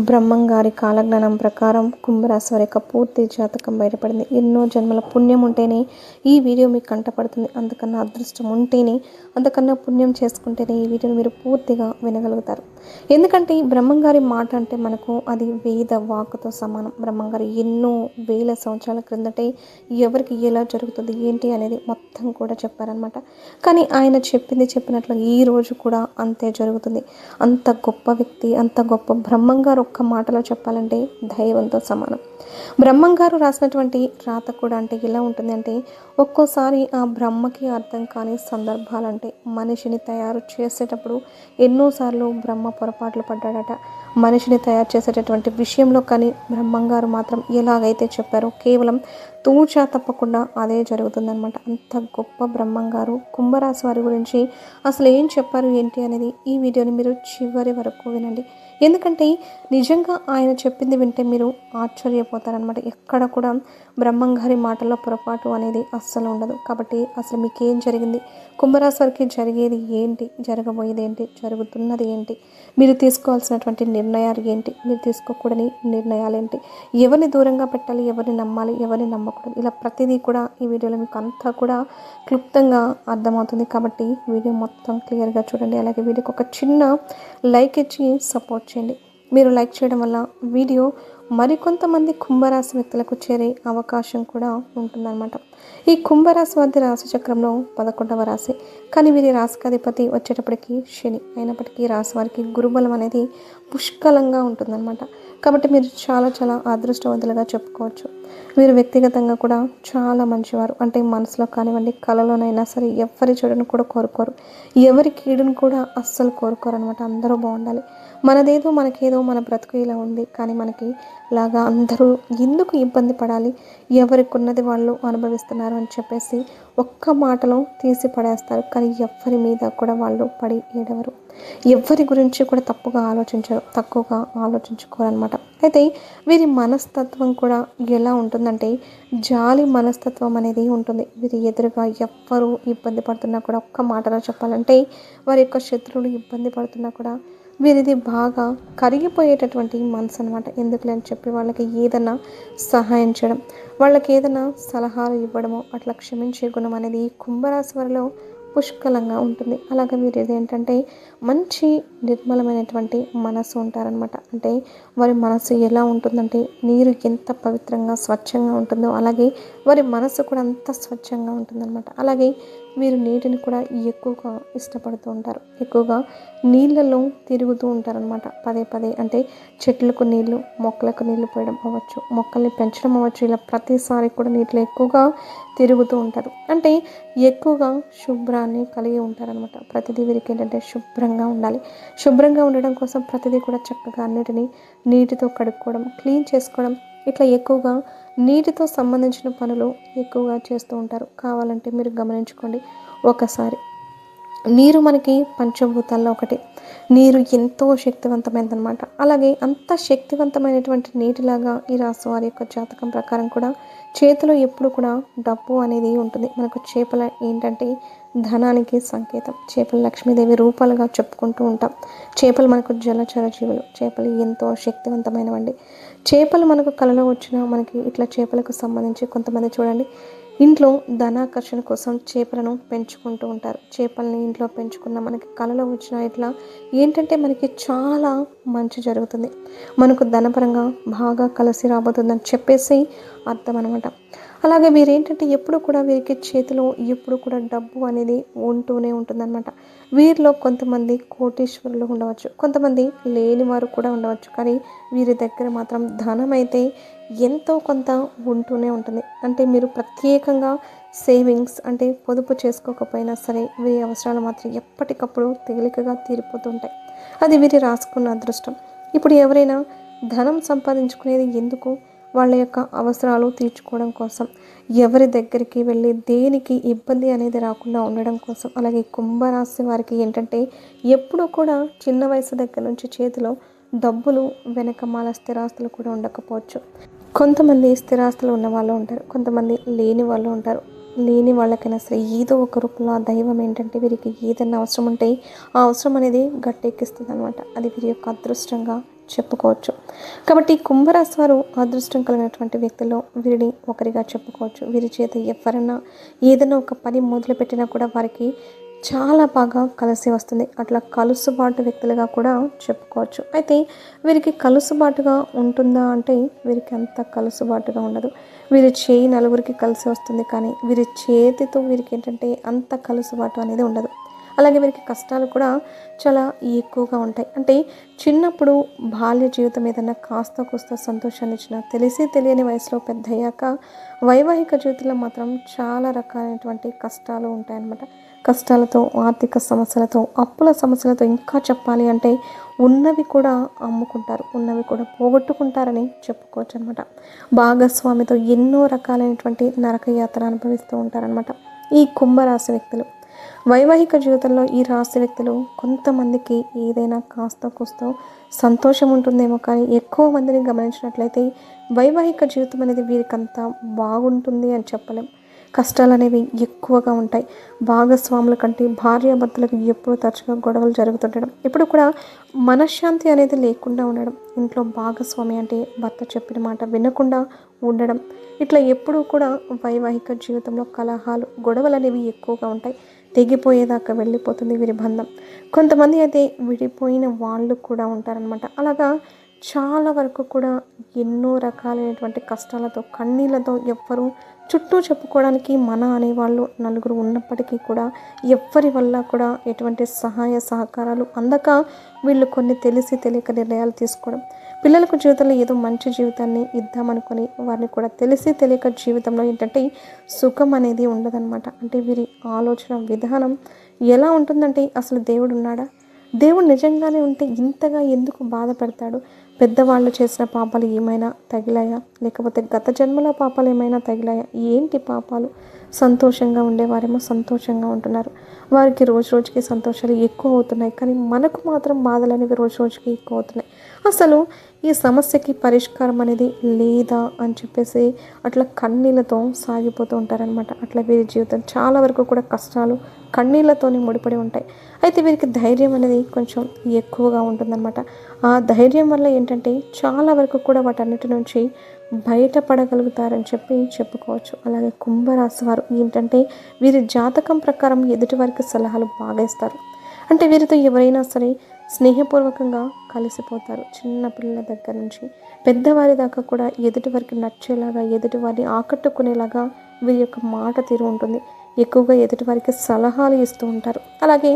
బ్రహ్మంగారి కాలజ్ఞానం ప్రకారం కుంభరాశి వారి యొక్క పూర్తి జాతకం బయటపడింది. ఎన్నో జన్మల పుణ్యం ఉంటేనే ఈ వీడియో మీకు కంటపడుతుంది. అంతకన్నా అదృష్టం ఉంటేనే, అంతకన్నా పుణ్యం చేసుకుంటేనే ఈ వీడియోని మీరు పూర్తిగా వినగలుగుతారు. ఎందుకంటే ఈ బ్రహ్మంగారి మాట అంటే మనకు అది వేద వాక్కుతో సమానం. బ్రహ్మంగారు ఎన్నో వేల సంవత్సరాల క్రిందటే ఎవరికి ఎలా జరుగుతుంది ఏంటి అనేది మొత్తం కూడా చెప్పారనమాట. కానీ ఆయన చెప్పింది చెప్పినట్లు ఈ రోజు కూడా అంతే జరుగుతుంది. అంత గొప్ప వ్యక్తి, అంత గొప్ప బ్రహ్మంగారు ఒక్క మాటలో చెప్పాలంటే దైవంతో సమానం. బ్రహ్మంగారు రాసినటువంటి రాత కూడా అంటే ఎలా ఉంటుంది అంటే, ఒక్కోసారి ఆ బ్రహ్మకి అర్థం కాని సందర్భాలంటే మనిషిని తయారు చేసేటప్పుడు ఎన్నోసార్లు బ్రహ్మ పొరపాట్లు పడ్డాడట. మనిషిని తయారు చేసేటటువంటి విషయంలో కానీ బ్రహ్మంగారు మాత్రం ఎలాగైతే చెప్పారో కేవలం తూచా తప్పకుండా అదే జరుగుతుందనమాట. అంత గొప్ప బ్రహ్మంగారు కుంభరాశి వారి గురించి అసలు ఏం చెప్పారు ఏంటి అనేది ఈ వీడియోని మీరు చివరి వరకు వినండి. ఎందుకంటే నిజంగా ఆయన చెప్పింది వింటే మీరు ఆశ్చర్యపోతారనమాట. ఎక్కడ కూడా బ్రహ్మంగారి మాటల్లో పొరపాటు అనేది అస్సలు ఉండదు. కాబట్టి అసలు మీకేం జరిగింది, కుంభరాశి వారికి జరిగేది ఏంటి, జరగబోయేది ఏంటి, జరుగుతున్నది ఏంటి, మీరు తీసుకోవాల్సినటువంటి నిర్ణయాలు ఏంటి, మీరు తీసుకోకూడని నిర్ణయాలు ఏంటి, ఎవరిని దూరంగా పెట్టాలి, ఎవరిని నమ్మాలి, ఎవరిని నమ్మకూడదు, ఇలా ప్రతిదీ కూడా ఈ వీడియోలో మీకు అంతా కూడా క్లుప్తంగా అర్థమవుతుంది. కాబట్టి వీడియో మొత్తం క్లియర్గా చూడండి. అలాగే వీడియోకి ఒక చిన్న లైక్ ఇచ్చి సపోర్ట్ చేయండి. మీరు లైక్ చేయడం వల్ల వీడియో మరికొంతమంది కుంభరాశి వ్యక్తులకు చేరే అవకాశం కూడా ఉంటుందన్నమాట. ఈ కుంభరాశి వారి రాశి చక్రంలో 11వ రాశి. కానీ వీరి రాశికాధిపతి వచ్చేటప్పటికి శని. అయినప్పటికీ రాశి వారికి గురుబలం అనేది పుష్కలంగా ఉంటుందన్నమాట. కాబట్టి మీరు చాలా చాలా అదృష్టవంతులుగా చెప్పుకోవచ్చు. వీరు వ్యక్తిగతంగా కూడా చాలా మంచివారు. అంటే మనసులో కానివ్వండి, కళలోనైనా సరే ఎవరి చెడును కూడా కోరుకోరు, ఎవరి కీడును కూడా అస్సలు కోరుకోరు అనమాట. అందరూ బాగుండాలి, మనదేదో మనకేదో, మన బ్రతుకు ఇలా ఉంది కానీ మనకి లాగా అందరూ ఎందుకు ఇబ్బంది పడాలి, ఎవరికి ఉన్నది వాళ్ళు అనుభవిస్తున్నారు అని చెప్పేసి ఒక్క మాటలో తీసి పడేస్తారు. కానీ ఎవరి మీద కూడా వాళ్ళు పడి ఏడవరు, ఎవరి గురించి కూడా తప్పుగా ఆలోచించరు, తక్కువగా ఆలోచించుకోరనమాట. అయితే వీరి మనస్తత్వం కూడా ఎలా ఉంటుందంటే జాలి మనస్తత్వం అనేది ఉంటుంది. వీరి ఎదురుగా ఎవ్వరూ ఇబ్బంది పడుతున్నా కూడా ఒక్క మాటలో చెప్పాలంటే వారి యొక్క శత్రువులు ఇబ్బంది పడుతున్నా కూడా వీరిది బాగా కరిగిపోయేటటువంటి మనసు అనమాట. ఎందుకులే అని చెప్పి వాళ్ళకి ఏదైనా సహాయం చేయడం, వాళ్ళకి ఏదైనా సలహాలు ఇవ్వడము, అట్లా క్షమించే గుణం అనేది కుంభరాశి వారిలో పుష్కలంగా ఉంటుంది. అలాగే వీరు ఏంటంటే మంచి నిర్మలమైనటువంటి మనసు ఉంటారనమాట. అంటే వారి మనసు ఎలా ఉంటుందంటే నీరు ఎంత పవిత్రంగా స్వచ్ఛంగా ఉంటుందో అలాగే వారి మనసు కూడా అంత స్వచ్ఛంగా ఉంటుందన్నమాట. అలాగే వీరు నీటిని కూడా ఎక్కువగా ఇష్టపడుతూ ఉంటారు. ఎక్కువగా నీళ్ళలో తిరుగుతూ ఉంటారనమాట. పదే పదే అంటే చెట్లకు నీళ్ళు, మొక్కలకు నీళ్లు పోయడం అవ్వచ్చు, మొక్కల్ని పెంచడం అవ్వచ్చు, ఇలా ప్రతిసారి కూడా నీటిలో ఎక్కువగా తిరుగుతూ ఉంటారు. అంటే ఎక్కువగా శుభ్రాన్ని కలిగి ఉంటారనమాట. ప్రతిదీ వీరికి ఏంటంటే శుభ్రంగా ఉండాలి. శుభ్రంగా ఉండడం కోసం ప్రతిదీ కూడా చక్కగా అన్నిటినీ నీటితో కడుక్కోవడం, క్లీన్ చేసుకోవడం, ఇట్లా ఎక్కువగా నీటితో సంబంధించిన పనులు ఎక్కువగా చేస్తూ ఉంటారు. కావాలంటే మీరు గమనించుకోండి ఒకసారి. నీరు మనకి పంచభూతాల్లో ఒకటి. నీరు ఎంతో శక్తివంతమైనదన్నమాట. అలాగే అంత శక్తివంతమైనటువంటి నీటిలాగా ఈ రాశి వారి యొక్క జాతకం ప్రకారం కూడా చేతిలో ఎప్పుడు కూడా డబ్బు అనేది ఉంటుంది. మనకు చేపల ఏంటంటే ధనానికి సంకేతం. చేపలు లక్ష్మీదేవి రూపాలుగా చెప్పుకుంటూ ఉంటాం. చేపలు మనకు జలచర జీవులు. చేపలు ఎంతో శక్తివంతమైనవండి. చేపలు మనకు కలలో వచ్చిన మనకి ఇట్లా చేపలకు సంబంధించి కొంతమంది చూడండి ఇంట్లో ధనాకర్షణ కోసం చేపలను పెంచుకుంటూ ఉంటారు. చేపల్ని ఇంట్లో పెంచుకున్న మనకి కళలో వచ్చిన ఇట్లా ఏంటంటే మనకి చాలా మంచి జరుగుతుంది, మనకు ధనపరంగా బాగా కలిసి రాబోతుందని చెప్పేసి అర్థం అనమాట. అలాగే వీరేంటంటే ఎప్పుడు కూడా వీరికి చేతిలో ఎప్పుడు కూడా డబ్బు అనేది ఉంటూనే ఉంటుందన్నమాట. వీరిలో కొంతమంది కోటీశ్వరులు ఉండవచ్చు, కొంతమంది లేని వారు కూడా ఉండవచ్చు. కానీ వీరి దగ్గర మాత్రం ధనం అయితే ఎంతో కొంత ఉంటూనే ఉంటుంది. అంటే మీరు ప్రత్యేకంగా సేవింగ్స్ అంటే పొదుపు చేసుకోకపోయినా సరే వీరి అవసరాలు మాత్రం ఎప్పటికప్పుడు తేలికగా తీరిపోతుంటాయి. అది వీరి రాసుకున్న అదృష్టం. ఇప్పుడు ఎవరైనా ధనం సంపాదించుకునేది ఎందుకు? వాళ్ళ యొక్క అవసరాలు తీర్చుకోవడం కోసం, ఎవరి దగ్గరికి వెళ్ళి దేనికి ఇబ్బంది అనేది రాకుండా ఉండడం కోసం. అలాగే కుంభరాశి వారికి ఏంటంటే ఎప్పుడూ కూడా చిన్న వయసు దగ్గర నుంచి చేతిలో డబ్బులు వెనకమాల స్థిరాస్తులు కూడా ఉండకపోవచ్చు. కొంతమంది స్థిరాస్తులు ఉన్న వాళ్ళు ఉంటారు, కొంతమంది లేని వాళ్ళు ఉంటారు. లేని వాళ్ళకైనా సరే ఏదో ఒక రూపంలో ఆ దైవం ఏంటంటే వీరికి ఏదైనా అవసరం ఉంటే ఆ అవసరం అనేది గట్టెక్కిస్తుంది అనమాట. అది వీరి యొక్క అదృష్టంగా చెప్పుకోవచ్చు. కాబట్టి ఈ కుంభరాశి వారు అదృష్టం కలిగినటువంటి వ్యక్తుల్లో వీరిని ఒకరిగా చెప్పుకోవచ్చు. వీరి చేత ఎవరైనా ఏదైనా ఒక పని మొదలుపెట్టినా కూడా వారికి చాలా బాగా కలిసి వస్తుంది. అట్లా కలుసుబాటు వ్యక్తులుగా కూడా చెప్పుకోవచ్చు. అయితే వీరికి కలుసుబాటుగా ఉంటుందా అంటే వీరికి అంత కలుసుబాటుగా ఉండదు. వీరి చేయి నలుగురికి కలిసి వస్తుంది, కానీ వీరి చేతితో వీరికి ఏంటంటే అంత కలుసుబాటు అనేది ఉండదు. అలాగే వీరికి కష్టాలు కూడా చాలా ఎక్కువగా ఉంటాయి. అంటే చిన్నప్పుడు బాల్య జీవితం ఏదైనా కాస్త కూస్త సంతోషాన్ని ఇచ్చినా తెలిసి తెలియని వయసులో పెద్దయ్యాక వైవాహిక జీవితంలో మాత్రం చాలా రకాలైనటువంటి కష్టాలు ఉంటాయన్నమాట. కష్టాలతో, ఆర్థిక సమస్యలతో, అప్పుల సమస్యలతో, ఇంకా చెప్పాలి అంటే ఉన్నవి కూడా అమ్ముకుంటారు, ఉన్నవి కూడా పోగొట్టుకుంటారని చెప్పుకోవచ్చు అనమాట. భాగస్వామితో ఎన్నో రకాలైనటువంటి నరకయాత్ర అనుభవిస్తూ ఉంటారనమాట ఈ కుంభరాశి వ్యక్తులు. వైవాహిక జీవితంలో ఈ రాశి వ్యక్తులు కొంతమందికి ఏదైనా కాస్త కూస్తో సంతోషం ఉంటుందేమో, కానీ ఎక్కువ మందిని గమనించినట్లయితే వైవాహిక జీవితం అనేది వీరికంతా బాగుంటుంది అని చెప్పలేం. కష్టాలు అనేవి ఎక్కువగా ఉంటాయి. భాగస్వాముల కంటే భార్యాభర్తలకు ఎప్పుడూ తరచుగా గొడవలు జరుగుతుండడం, ఇప్పుడు కూడా మనశ్శాంతి అనేది లేకుండా ఉండడం, ఇంట్లో భాగస్వామి అంటే భర్త చెప్పిన మాట వినకుండా ఉండడం, ఇట్లా ఎప్పుడూ కూడా వైవాహిక జీవితంలో కలహాలు, గొడవలు అనేవి ఎక్కువగా ఉంటాయి. తెగిపోయేదాకా వెళ్ళిపోతుంది వీరి బంధం. కొంతమంది అయితే విడిపోయిన వాళ్ళు కూడా ఉంటారనమాట. అలాగా చాలా వరకు కూడా ఎన్నో రకాలైనటువంటి కష్టాలతో, కన్నీళ్ళతో ఎవ్వరూ చుట్టూ చెప్పుకోవడానికి మన అనేవాళ్ళు నలుగురు ఉన్నప్పటికీ కూడా ఎవ్వరి వల్ల కూడా ఎటువంటి సహాయ సహకారాలు అందక వీళ్ళు కొన్ని తెలిసి తెలియక నిర్ణయాలు తీసుకోవడం, పిల్లలకు జీవితంలో ఏదో మంచి జీవితాన్ని ఇద్దామనుకొని వారిని కూడా తెలిసి తెలియక జీవితంలో ఏంటంటే సుఖం అనేది ఉండదన్నమాట. అంటే వీరి ఆలోచన విధానం ఎలా ఉంటుందంటే అసలు దేవుడు ఉన్నాడా, దేవుడు నిజంగానే ఉంటే ఇంతగా ఎందుకు బాధపడతాడు, పెద్దవాళ్ళు చేసిన పాపాలు ఏమైనా తగిలాయా, లేకపోతే గత జన్మల పాపాలు ఏమైనా తగిలాయా, ఏంటి పాపాలు, సంతోషంగా ఉండేవారేమో సంతోషంగా ఉంటున్నారు, వారికి రోజు రోజుకి సంతోషాలు ఎక్కువ అవుతున్నాయి, కానీ మనకు మాత్రం బాధలు అనేవి రోజు రోజుకి ఎక్కువ అవుతున్నాయి. అసలు ఈ సమస్యకి పరిష్కారం అనేది లేదా అని చెప్పేసి అట్లా కన్నీళ్ళతో సాగిపోతూ ఉంటారనమాట. అట్లా వీరి జీవితం చాలా వరకు కూడా కష్టాలు, కన్నీళ్ళతోనే ముడిపడి ఉంటాయి. అయితే వీరికి ధైర్యం అనేది కొంచెం ఎక్కువగా ఉంటుందన్నమాట. ఆ ధైర్యం వల్ల ఏంటంటే చాలా వరకు కూడా వాటన్నిటి నుంచి బయటపడగలుగుతారని చెప్పుకోవచ్చు. అలాగే కుంభరాశి వారు ఏంటంటే వీరి జాతకం ప్రకారం ఎదుటి వారికి సలహాలు బాగా ఇస్తారు. అంటే వీరితో ఎవరైనా సరే స్నేహపూర్వకంగా కలిసిపోతారు. చిన్న పిల్లల దగ్గర నుంచి పెద్దవారి దాకా కూడా ఎదుటి వారికి నచ్చేలాగా, ఎదుటి వారిని ఆకట్టుకునేలాగా వీరి యొక్క మాట తీరు ఉంటుంది. ఎక్కువగా ఎదుటి వారికి సలహాలు ఇస్తూ ఉంటారు. అలాగే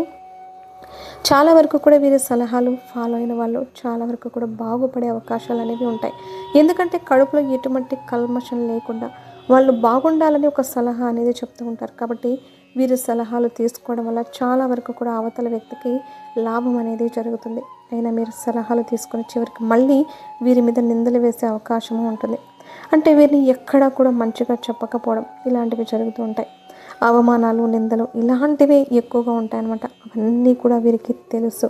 చాలా వరకు కూడా వీరి సలహాలు ఫాలో అయిన వాళ్ళు చాలా వరకు కూడా బాగుపడే అవకాశాలు అనేవి ఉంటాయి. ఎందుకంటే కడుపులో ఎటువంటి కల్మషం లేకుండా వాళ్ళు బాగుండాలని ఒక సలహా అనేది చెప్తూ ఉంటారు. కాబట్టి వీరి సలహాలు తీసుకోవడం వల్ల చాలా వరకు కూడా అవతల వ్యక్తికి లాభం అనేది జరుగుతుంది. అయినా మీరు సలహాలు తీసుకొని చివరికి మళ్ళీ వీరి మీద నిందలు వేసే అవకాశము ఉంటుంది. అంటే వీరిని ఎక్కడా కూడా మంచిగా చెప్పకపోవడం ఇలాంటివి జరుగుతూ ఉంటాయి. అవమానాలు, నిందలు ఇలాంటివే ఎక్కువగా ఉంటాయన్నమాట. అవన్నీ కూడా వీరికి తెలుసు.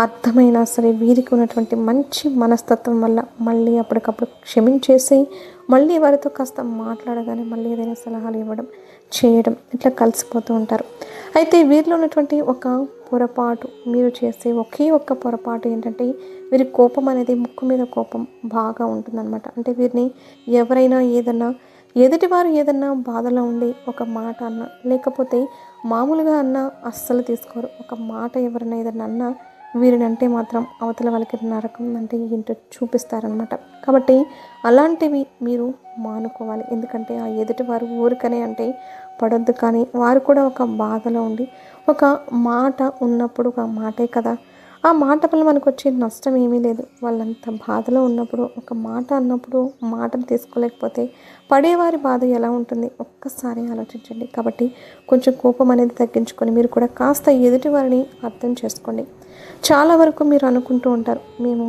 అర్థమైనా సరే వీరికి ఉన్నటువంటి మంచి మనస్తత్వం వల్ల మళ్ళీ అప్పటికప్పుడు క్షమించేసి మళ్ళీ వారితో కాస్త మాట్లాడగానే మళ్ళీ ఏదైనా సలహాలు ఇవ్వడం, చేయడం ఇట్లా కలిసిపోతూ ఉంటారు. అయితే వీరిలో ఉన్నటువంటి ఒక పొరపాటు, మీరు చేసే ఒకే ఒక్క పొరపాటు ఏంటంటే వీరి కోపం అనేది ముక్కు మీద కోపం బాగా ఉంటుందన్నమాట. అంటే వీరిని ఎవరైనా ఎదుటివారు ఏదన్నా బాధలో ఉండి ఒక మాట అన్నా, లేకపోతే మామూలుగా అన్నా అస్సలు తీసుకోరు. ఒక మాట ఎవరైనా ఏదన్నా అన్నా వీరిని అంటే మాత్రం అవతల వాళ్ళకి నరకం అంటే ఏంటో చూపిస్తారనమాట. కాబట్టి అలాంటివి మీరు మానుకోవాలి. ఎందుకంటే ఆ ఎదుటివారు ఊరికనే అంటే పడొద్దు, కానీ వారు కూడా ఒక బాధలో ఉండి ఒక మాట ఉన్నప్పుడు ఒక మాటే కదా, ఆ మాట వల్ల మనకు వచ్చే నష్టం ఏమీ లేదు. వాళ్ళంత బాధలో ఉన్నప్పుడు ఒక మాట అన్నప్పుడు మాటను తీసుకోలేకపోతే పడేవారి బాధ ఎలా ఉంటుంది ఒక్కసారి ఆలోచించండి. కాబట్టి కొంచెం కోపం అనేది తగ్గించుకొని మీరు కూడా కాస్త ఎదుటి వారిని అర్థం చేసుకోండి. చాలా వరకు మీరు అనుకుంటూ ఉంటారు, మేము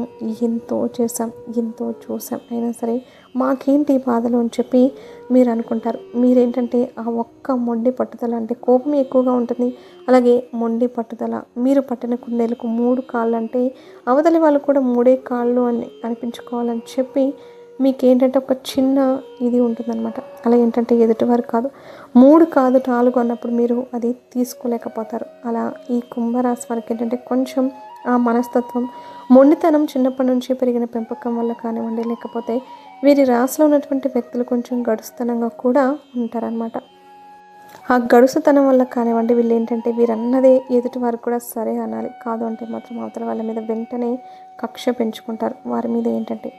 ఎంతో చేసాం, ఎంతో చూసాం, అయినా సరే మాకేంటి బాధలు అని చెప్పి మీరు అనుకుంటారు. మీరేంటంటే ఆ ఒక్క మొండి పట్టుదల, అంటే కోపం ఎక్కువగా ఉంటుంది, అలాగే మొండి పట్టుదల, మీరు పట్టిన కుందేలకు 3 కాళ్ళు అంటే అవతలి వాళ్ళు కూడా 3 కాళ్ళు అని అనిపించుకోవాలని చెప్పి మీకేంటంటే ఒక చిన్న ఇది ఉంటుందన్నమాట. అలా ఏంటంటే ఎదుటివారు కాదు 3 కాదు 4 అన్నప్పుడు మీరు అది తీసుకోలేకపోతారు. అలా ఈ కుంభరాశి వారికి ఏంటంటే కొంచెం ఆ మనస్తత్వం, మొండితనం చిన్నప్పటి నుంచి పెరిగిన పెంపకం వల్ల కానివ్వండి, లేకపోతే వీరి రాశిలో ఉన్నటువంటి వ్యక్తులు కొంచెం గడుస్తుతనంగా కూడా ఉంటారనమాట. ఆ గడుసుతనం వల్ల కానివ్వండి వీళ్ళేంటంటే వీరన్నదే ఎదుటి వారికి కూడా సరే అనాలి. కాదు అంటే మాత్రం అవతల వాళ్ళ మీద వెంటనే కక్ష పెంచుకుంటారు. వారి మీద ఏంటంటే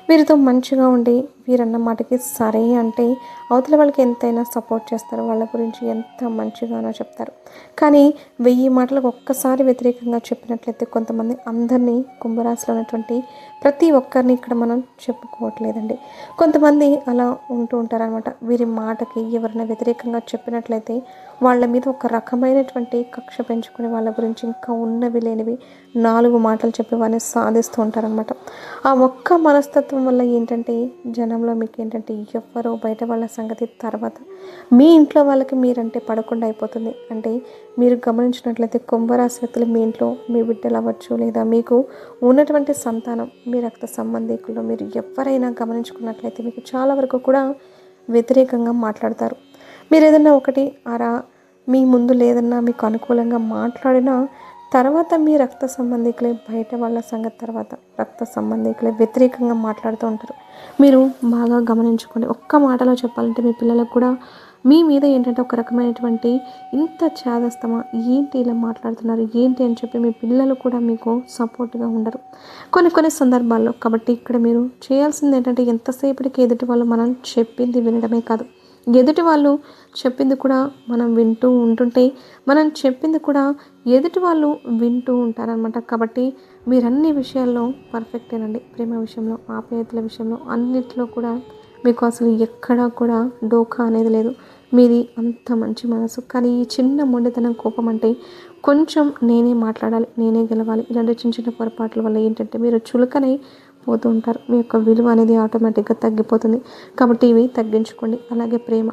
వీరితో మంచిగా ఉండి వీరన్న మాటకి సరే అంటే అవతల వాళ్ళకి ఎంతైనా సపోర్ట్ చేస్తారు. వాళ్ళ గురించి ఎంత మంచిగానో చెప్తారు. కానీ 1000 మాటలకు ఒక్కసారి వ్యతిరేకంగా చెప్పినట్లయితే కొంతమంది అందరినీ కుంభరాశిలో ఉన్నటువంటి ప్రతి ఒక్కరిని ఇక్కడ మనం చెప్పుకోవట్లేదండి. కొంతమంది అలా ఉంటూ ఉంటారనమాట. వీరి మాటకి ఎవరైనా వ్యతిరేకంగా చెప్పినట్లయితే వాళ్ళ మీద ఒక రకమైనటువంటి కక్ష పెంచుకుని వాళ్ళ గురించి ఇంకా ఉన్నవి లేనివి 4 మాటలు చెప్పి వారిని సాధిస్తూ ఉంటారనమాట. ఆ ఒక్క మనస్తత్వం వల్ల ఏంటంటే జనంలో మీకు ఏంటంటే ఎవ్వరో బయట వాళ్ళ సంగతి తర్వాత మీ ఇంట్లో వాళ్ళకి మీరంటే పడకుండా అయిపోతుంది. అంటే మీరు గమనించినట్లయితే కుంభరాశి వ్యక్తులు మీ ఇంట్లో మీ బిడ్డలు అవ్వచ్చు, లేదా మీకు ఉన్నటువంటి సంతానం మీ రక్త సంబంధికుల్లో మీరు ఎవరైనా గమనించుకున్నట్లయితే మీకు చాలా వరకు కూడా వ్యతిరేకంగా మాట్లాడతారు. మీరు ఏదన్నా ఒకటి అరా మీ ముందు లేదన్నా మీకు అనుకూలంగా మాట్లాడినా తర్వాత మీ రక్త సంబంధికులే బయట వాళ్ళ సంగతి తర్వాత రక్త సంబంధికులే వ్యతిరేకంగా మాట్లాడుతూ ఉంటారు. మీరు బాగా గమనించుకోండి. ఒక్క మాటలో చెప్పాలంటే మీ పిల్లలకు కూడా మీ మీద ఏంటంటే ఒక రకమైనటువంటి ఇంత చేదస్తమా, ఏంటి ఇలా మాట్లాడుతున్నారు ఏంటి అని చెప్పి మీ పిల్లలు కూడా మీకు సపోర్ట్గా ఉండరు కొన్ని సందర్భాల్లో. కాబట్టి ఇక్కడ మీరు చేయాల్సింది ఏంటంటే ఎంతసేపటికి ఎదుటి వాళ్ళు మనం చెప్పింది వినడమే కాదు, ఎదుటి వాళ్ళు చెప్పింది కూడా మనం వింటూ ఉంటుంటే మనం చెప్పింది కూడా ఎదుటి వాళ్ళు వింటూ ఉంటారనమాట. కాబట్టి మీరు అన్ని విషయాల్లో పర్ఫెక్టేనండి. ప్రేమ విషయంలో, ఆప్యాయతల విషయంలో అన్నిట్లో కూడా మీకు అసలు ఎక్కడా కూడా డోకా అనేది లేదు. మీది అంత మంచి మనసు. కానీ ఈ చిన్న మొండితనం, కోపం అంటే కొంచెం నేనే మాట్లాడాలి, నేనే గెలవాలి, ఇలాంటి చిన్న పొరపాట్ల వల్ల ఏంటంటే మీరు చులకనై పోతూ ఉంటారు. మీ యొక్క విలువ అనేది ఆటోమేటిక్గా తగ్గిపోతుంది. కాబట్టి ఇవి తగ్గించుకోండి. అలాగే ప్రేమ,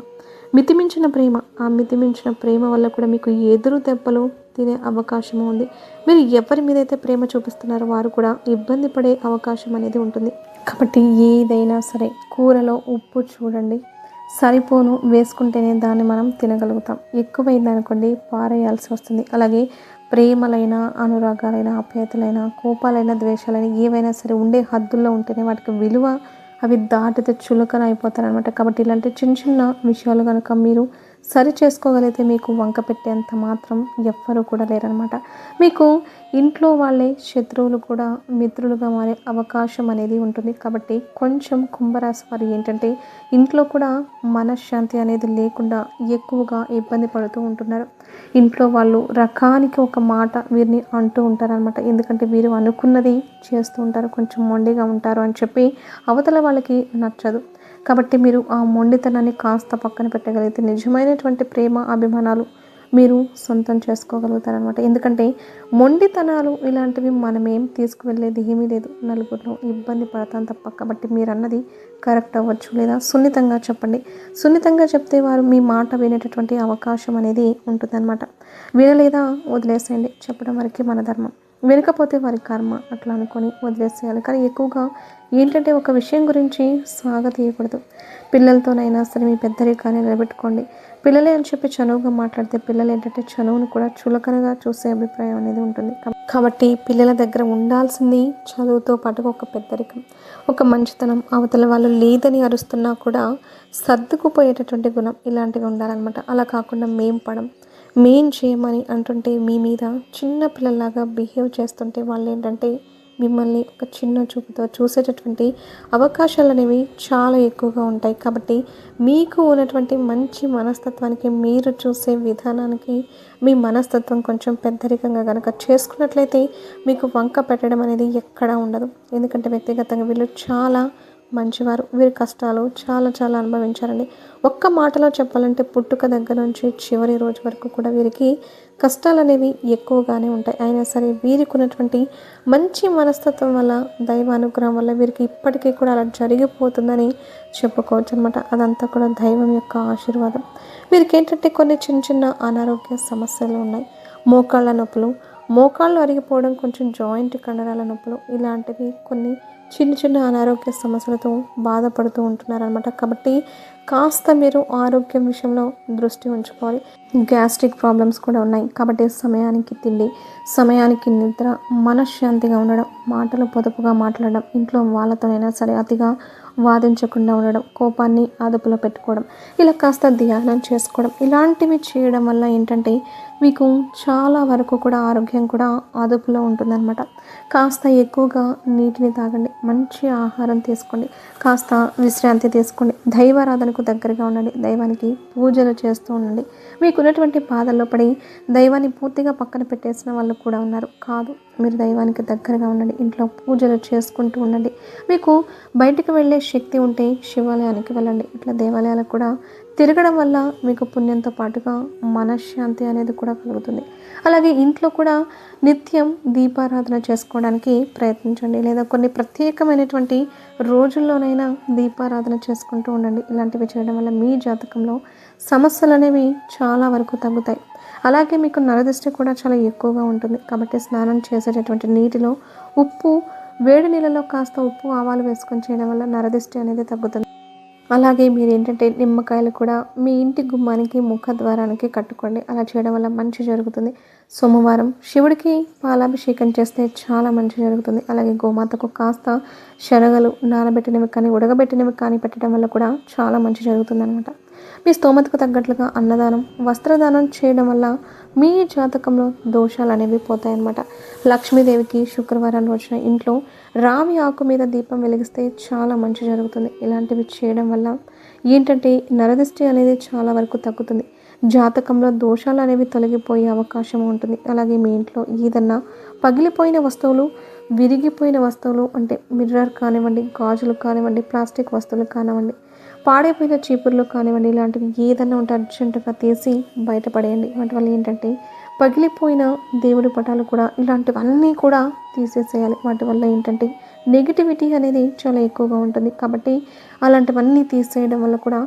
మితిమించిన ప్రేమ, ఆ మితిమించిన ప్రేమ వల్ల కూడా మీకు ఎదురు దెబ్బలు తినే అవకాశం ఉంది. మీరు ఎవరి మీద అయితే ప్రేమ చూపిస్తున్నారో వారు కూడా ఇబ్బంది పడే అవకాశం అనేది ఉంటుంది. కాబట్టి ఏదైనా సరే కూరలో ఉప్పు చూడండి, సరిపోను వేసుకుంటేనే దాన్ని మనం తినగలుగుతాం. ఎక్కువైంది అనుకోండి పారేయాల్సి వస్తుంది. అలాగే ప్రేమలైన, అనురాగాలైన, ఆప్యాయతలైన, కోపాలైన, ద్వేషాలైన ఏవైనా సరే ఉండే హద్దుల్లో ఉంటేనే వాటికి విలువ. అవి దాటితే చులకన అయిపోతారనమాట. కాబట్టి ఇలాంటి చిన్న విషయాలు కనుక మీరు సరి చేసుకోగలిగితే మీకు వంక పెట్టేంత మాత్రం ఎవ్వరూ కూడా లేరనమాట. మీకు ఇంట్లో వాళ్ళే శత్రువులు కూడా మిత్రులుగా మారే అవకాశం అనేది ఉంటుంది. కాబట్టి కొంచెం కుంభరాశి వారు ఏంటంటే ఇంట్లో కూడా మనశ్శాంతి అనేది లేకుండా ఎక్కువగా ఇబ్బంది పడుతూ ఉంటున్నారు. ఇంట్లో వాళ్ళు రకానికి ఒక మాట వీరిని అంటూ ఉంటారనమాట. ఎందుకంటే వీరు అనుకున్నది చేస్తూ ఉంటారు, కొంచెం మొండిగా ఉంటారు అని చెప్పి అవతల వాళ్ళకి నచ్చదు. కాబట్టి మీరు ఆ మొండితనాన్ని కాస్త పక్కన పెట్టగలిగితే నిజమైనటువంటి ప్రేమ, అభిమానాలు మీరు సొంతం చేసుకోగలుగుతారనమాట. ఎందుకంటే మొండితనాలు ఇలాంటివి మనమేం తీసుకువెళ్ళేది ఏమీ లేదు, నలుగురిలో ఇబ్బంది పడతాం తప్ప. కాబట్టి మీరు అన్నది కరెక్ట్ అవ్వచ్చు, లేదా సున్నితంగా చెప్పండి. సున్నితంగా చెప్తే వారు మీ మాట వినేటటువంటి అవకాశం అనేది ఉంటుందన్నమాట. వినలేదా వదిలేసేయండి, చెప్పడం వరకే మన ధర్మం. వినకపోతే వారి కర్మ అట్లా అనుకొని వదిలేసేయాలి. కానీ ఎక్కువగా ఏంటంటే ఒక విషయం గురించి సాగతీయకూడదు. పిల్లలతోనైనా సరే మీ పెద్దరికాన్ని నిలబెట్టుకోండి. పిల్లలే అని చెప్పి చనువుగా మాట్లాడితే పిల్లలు ఏంటంటే చనువును కూడా చులకనగా చూసే అభిప్రాయం అనేది ఉంటుంది. కాబట్టి పిల్లల దగ్గర ఉండాల్సింది చదువుతో పాటు ఒక పెద్దరికం, ఒక మంచితనం, అవతల వాళ్ళు లేదని అరుస్తున్నా కూడా సర్దుకుపోయేటటువంటి గుణం ఇలాంటివి ఉండాలన్నమాట. అలా కాకుండా మేం చేయమని అంటుంటే మీ మీద చిన్న పిల్లల్లాగా బిహేవ్ చేస్తుంటే వాళ్ళు ఏంటంటే మిమ్మల్ని ఒక చిన్న చూపుతో చూసేటటువంటి అవకాశాలు అనేవి చాలా ఎక్కువగా ఉంటాయి. కాబట్టి మీకు ఉన్నటువంటి మంచి మనస్తత్వానికి, మీరు చూసే విధానానికి మీ మనస్తత్వం కొంచెం పెద్దరికంగా కనుక చేసుకున్నట్లయితే మీకు వంక పెట్టడం అనేది ఎక్కడా ఉండదు. ఎందుకంటే వ్యక్తిగతంగా వీళ్ళు చాలా మంచివారు. వీరి కష్టాలు చాలా అనుభవించారండి. ఒక్క మాటలో చెప్పాలంటే పుట్టుక దగ్గర నుంచి చివరి రోజు వరకు కూడా వీరికి కష్టాలు అనేవి ఎక్కువగానే ఉంటాయి. అయినా సరే వీరికి ఉన్నటువంటి మంచి మనస్తత్వం వల్ల, దైవ అనుగ్రహం వల్ల వీరికి ఇప్పటికీ కూడా అలా జరిగిపోతుందని చెప్పుకోవచ్చు అనమాట. అదంతా కూడా దైవం యొక్క ఆశీర్వాదం. వీరికి ఏంటంటే కొన్ని చిన్న అనారోగ్య సమస్యలు ఉన్నాయి. మోకాళ్ళ నొప్పులు, మోకాళ్ళు అరిగిపోవడం, కొంచెం జాయింట్ కండరాల నొప్పులు, ఇలాంటివి కొన్ని చిన్న అనారోగ్య సమస్యలతో బాధపడుతూ ఉంటున్నారనమాట. కాబట్టి కాస్త మీరు ఆరోగ్యం విషయంలో దృష్టి ఉంచుకోవాలి. గ్యాస్ట్రిక్ ప్రాబ్లమ్స్ కూడా ఉన్నాయి కాబట్టి సమయానికి తిండి, సమయానికి నిద్ర, మనశ్శాంతిగా ఉండడం, మాటలు పొదుపుగా మాట్లాడడం, ఇంట్లో వాళ్ళతోనైనా సరే అతిగా వాదించకుండా ఉండడం, కోపాన్ని అదుపులో పెట్టుకోవడం, ఇలా కాస్త ధ్యానం చేసుకోవడం, ఇలాంటివి చేయడం వల్ల ఏంటంటే మీకు చాలా వరకు కూడా ఆరోగ్యం కూడా అదుపులో ఉంటుందన్నమాట. కాస్త ఎక్కువగా నీటిని తాగండి, మంచి ఆహారం తీసుకోండి, కాస్త విశ్రాంతి తీసుకోండి, దైవారాధనకు దగ్గరగా ఉండండి, దైవానికి పూజలు చేస్తూ ఉండండి. మీకున్నటువంటి బాధల్లో పడి దైవాన్ని పూర్తిగా పక్కన పెట్టేసిన వాళ్ళు కూడా ఉన్నారు. కాదు, మీరు దైవానికి దగ్గరగా ఉండండి, ఇంట్లో పూజలు చేసుకుంటూ ఉండండి. మీకు బయటికి వెళ్ళే శక్తి ఉంటే శివాలయానికి వెళ్ళండి. ఇట్లా దేవాలయాలకు కూడా తిరగడం వల్ల మీకు పుణ్యంతో పాటుగా మనశ్శాంతి అనేది కూడా కలుగుతుంది. అలాగే ఇంట్లో కూడా నిత్యం దీపారాధన చేసుకోవడానికి ప్రయత్నించండి, లేదా కొన్ని ప్రత్యేకమైనటువంటి రోజుల్లోనైనా దీపారాధన చేసుకుంటూ ఉండండి. ఇలాంటివి చేయడం వల్ల మీ జాతకంలో సమస్యలు అనేవి చాలా వరకు తగ్గుతాయి. అలాగే మీకు నరదిష్టి కూడా చాలా ఎక్కువగా ఉంటుంది కాబట్టి స్నానం చేసేటటువంటి నీటిలో ఉప్పు, వేడి నీళ్ళలో కాస్త ఉప్పు, ఆవాలు వేసుకొని చేయడం వల్ల నరదిష్టి అనేది తగ్గుతుంది. అలాగే మీరు ఏంటంటే నిమ్మకాయలు కూడా మీ ఇంటి గుమ్మానికి, ముఖద్వారానికి కట్టుకోండి. అలా చేయడం వల్ల మంచి జరుగుతుంది. సోమవారం శివుడికి పాలాభిషేకం చేస్తే చాలా మంచి జరుగుతుంది. అలాగే గోమాతకు కాస్త శనగలు నానబెట్టినవి కానీ ఉడకబెట్టినవి కానీ పెట్టడం వల్ల కూడా చాలా మంచి జరుగుతుంది అనమాట. మీ స్తోమతకు తగ్గట్లుగా అన్నదానం, వస్త్రదానం చేయడం వల్ల మీ జాతకంలో దోషాలు అనేవి పోతాయన్నమాట. లక్ష్మీదేవికి శుక్రవారం రోజున ఇంట్లో రావి ఆకు మీద దీపం వెలిగిస్తే చాలా మంచి జరుగుతుంది. ఇలాంటివి చేయడం వల్ల ఏంటంటే నరదిష్టి అనేది చాలా వరకు తగ్గుతుంది. జాతకంలో దోషాలు అనేవి తొలగిపోయే అవకాశం ఉంటుంది. అలాగే మీ ఇంట్లో ఏదన్నా పగిలిపోయిన వస్తువులు, విరిగిపోయిన వస్తువులు అంటే మిర్రర్ కానివ్వండి, గాజులు కానివ్వండి, ప్లాస్టిక్ వస్తువులు కానివ్వండి, పాడైపోయిన చీపుర్లు కానివ్వండి, ఇలాంటివి ఏదైనా ఉంటే అర్జెంటుగా తీసి బయటపడేయండి. వాటి వల్ల ఏంటంటే పగిలిపోయిన దేవుడి పటాలు కూడా ఇలాంటివన్నీ కూడా తీసేసేయాలి. వాటి వల్ల ఏంటంటే నెగిటివిటీ అనేది చాలా ఎక్కువగా ఉంటుంది. కాబట్టి అలాంటివన్నీ తీసేయడం వల్ల కూడా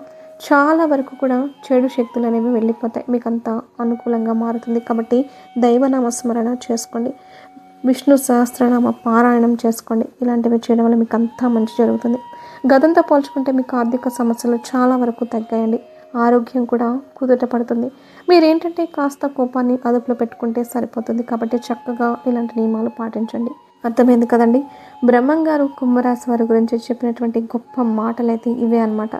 చాలా వరకు కూడా చెడు శక్తులు అనేవి వెళ్ళిపోతాయి, మీకు అంతా అనుకూలంగా మారుతుంది. కాబట్టి దైవనామస్మరణ చేసుకోండి, విష్ణు సహస్రనామ పారాయణం చేసుకోండి. ఇలాంటివి చేయడం వల్ల మీకు అంతా మంచి జరుగుతుంది. గతంతో పోల్చుకుంటే మీకు ఆర్థిక సమస్యలు చాలా వరకు తగ్గాయండి. ఆరోగ్యం కూడా కుదుట పడుతుంది. మీరేంటంటే కాస్త కోపాన్ని అదుపులో పెట్టుకుంటే సరిపోతుంది. కాబట్టి చక్కగా ఇలాంటి నియమాలు పాటించండి. అర్థమైంది కదండి. బ్రహ్మంగారు కుంభరాశి వారి గురించి చెప్పినటువంటి గొప్ప మాటలు అయితే ఇవే అనమాట.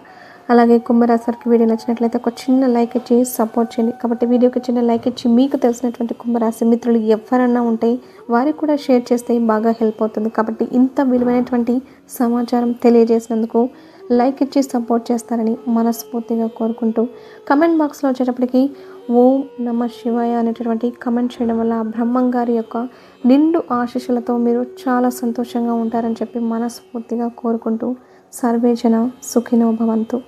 అలాగే కుంభరాశి వారికి వీడియో నచ్చినట్లయితే ఒక చిన్న లైక్ ఇచ్చి సపోర్ట్ చేయండి. కాబట్టి వీడియోకి చిన్న లైక్ ఇచ్చి మీకు తెలిసినటువంటి కుంభరాశి మిత్రులు ఎవరన్నా ఉంటే వారికి కూడా షేర్ చేస్తే బాగా హెల్ప్ అవుతుంది. కాబట్టి ఇంత విలువైనటువంటి సమాచారం తెలియజేసినందుకు లైక్ ఇచ్చి సపోర్ట్ చేస్తారని మనస్ఫూర్తిగా కోరుకుంటూ కమెంట్ బాక్స్లో వచ్చేటప్పటికి ఓం నమ శివాయ అనేటటువంటి కమెంట్ చేయడం వల్ల బ్రహ్మంగారి యొక్క నిండు ఆశీస్సులతో మీరు చాలా సంతోషంగా ఉంటారని చెప్పి మనస్ఫూర్తిగా కోరుకుంటూ సర్వేజన సుఖినో భవంతు.